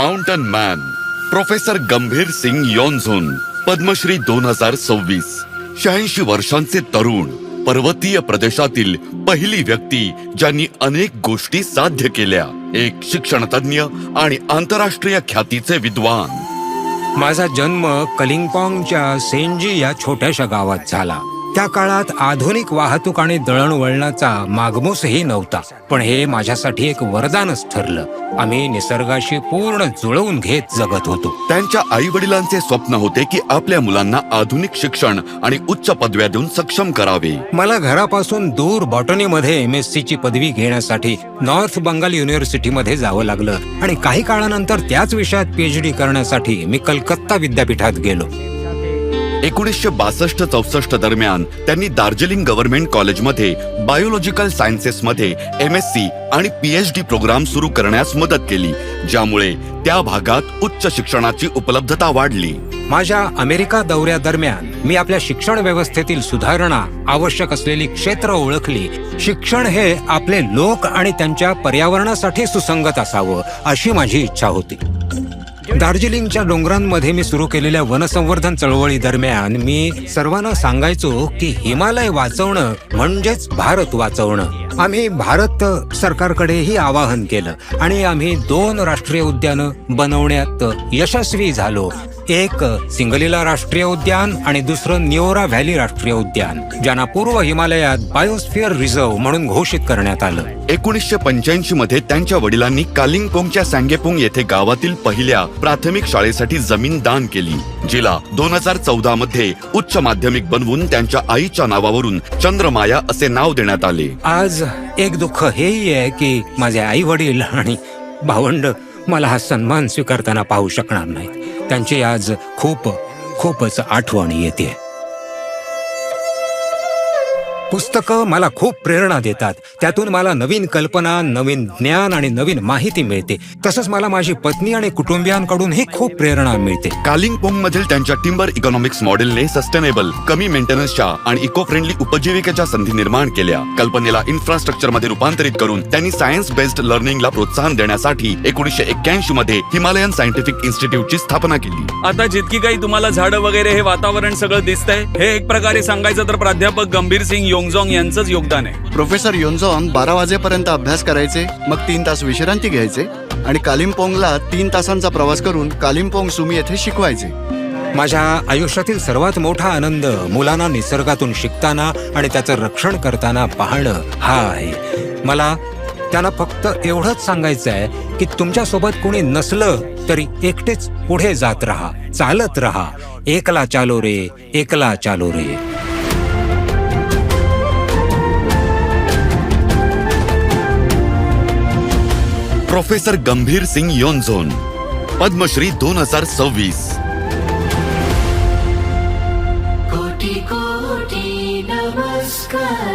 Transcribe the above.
Mountain man professor गंभीर सिंग योन्झोन, पद्मश्री 2026. 86 वर्षांचे तरुण, पर्वतीय प्रदेशातील पहिली व्यक्ती ज्यांनी अनेक गोष्टी साध्य केल्या. एक शिक्षणतज्ञ आणि आंतरराष्ट्रीय ख्यातीचे विद्वान. माझा जन्म कलिंगपॉंगच्या सेंजी या छोट्याशा गावात झाला. त्या काळात आधुनिक वाहतूक आणि दळणवळणाचा मागमूसही नव्हता, पण हे माझ्यासाठी एक वरदानच ठरलं. आम्ही निसर्गाशी पूर्ण जुळवून घेत जगत होतो. त्यांच्या आई वडिलांचे स्वप्न होते की आपल्या मुलांना आधुनिक शिक्षण आणि उच्च पदव्या देऊन सक्षम करावे. मला घरापासून दूर बॉटनीमध्ये MSc ची पदवी घेण्यासाठी नॉर्थ बंगाल युनिव्हर्सिटीमध्ये जावं लागलं आणि काही काळानंतर त्याच विषयात PhD करण्यासाठी मी कलकत्ता विद्यापीठात गेलो. 1962-64 दरम्यान त्यांनी दार्जिलिंग गव्हर्नमेंट कॉलेजमध्ये बायोलॉजिकल सायन्सेसमध्ये MSc आणि PhD प्रोग्राम सुरू करण्यास मदत केली, ज्यामुळे त्या भागात उच्च शिक्षणाची उपलब्धता वाढली. माझ्या अमेरिका दौऱ्यादरम्यान मी आपल्या शिक्षण व्यवस्थेतील सुधारणा आवश्यक असलेली क्षेत्र ओळखली. शिक्षण हे आपले लोक आणि त्यांच्या पर्यावरणासाठी सुसंगत असावं अशी माझी इच्छा होती. दार्जिलिंगच्या डोंगरांमध्ये मी सुरू केलेल्या वनसंवर्धन चळवळी दरम्यान मी सर्वांना सांगायचो की हिमालय वाचवणं म्हणजेच भारत वाचवणं. आम्ही भारत सरकारकडेही आवाहन केलं आणि आम्ही 2 राष्ट्रीय उद्यानं बनवण्यात यशस्वी झालो. एक सिंगलीला राष्ट्रीय उद्यान आणि दुसरं निओरा व्हॅली राष्ट्रीय उद्यान, ज्यांना पूर्व हिमालयात बायोस्फिअर रिझर्व्ह म्हणून घोषित करण्यात आलं. 1985 मध्ये त्यांच्या वडिलांनी कालिंगपोंगच्या सँगेपुंग येथे गावातील पहिल्या प्राथमिक शाळेसाठी जमीन दान केली, जिला 2014 मध्ये उच्च माध्यमिक बनवून त्यांच्या आईच्या नावावरून चंद्रमाया असे नाव देण्यात आले. आज एक दुःख हेही आहे की माझे आई वडील आणि भावंड मला हा सन्मान स्वीकारताना पाहू शकणार नाही. त्यांची आज खूपच आठवण येते. पुस्तकं मला खूप प्रेरणा देतात. त्यातून मला नवीन कल्पना, नवीन ज्ञान आणि नवीन माहिती मिळते. तसंच मला माझी पत्नी आणि कुटुंबियांकडूनही खूप प्रेरणा मिळते. कालिंगपोंग मधील त्यांच्या टिंबर इकॉनॉमिक्स मॉडेलने सस्टेनेबल, कमी मेंटेनन्सच्या आणि इको फ्रेंडली उपजीविकेच्या संधी निर्माण केल्या. कल्पनेला इन्फ्रास्ट्रक्चर मध्ये रूपांतरित करून त्यांनी सायन्स बेस्ड लर्निंगला प्रोत्साहन देण्यासाठी 1981 मध्ये हिमालयन सायंटिफिक इन्स्टिट्यूटची स्थापना केली. आता जितकी काही तुम्हाला झाडं वगैरे हे वातावरण सगळं दिसतंय, हे एक प्रकारे सांगायचं तर प्राध्यापक गंभीर सिंग योन्झोन यांचंच योगदान आहे. प्रोफेसर योन्झोन 12 वाजेपर्यंत अभ्यास करायचे, मग 3 तास विश्रांती घ्यायचे आणि कालिंपोंगला 3 तासांचा प्रवास करून कालिंपोंग सुमी येथे शिकवायचे. माझ्या आयुष्यातील सर्वात मोठा आनंद मुलांना निसर्गातून शिकताना आणि त्याचं रक्षण करताना पाहणं हा आहे. मला त्यांना फक्त एवढंच सांगायचं आहे की तुमच्यासोबत कोणी नसलं तरी एकटेच पुढे जात राहा, चालत राहा. एकला चालो रे, एकला चालो रे. प्रोफेसर गंभीर सिंग योन्झोन, पद्मश्री 2026. कोटी कोटी नमस्कार.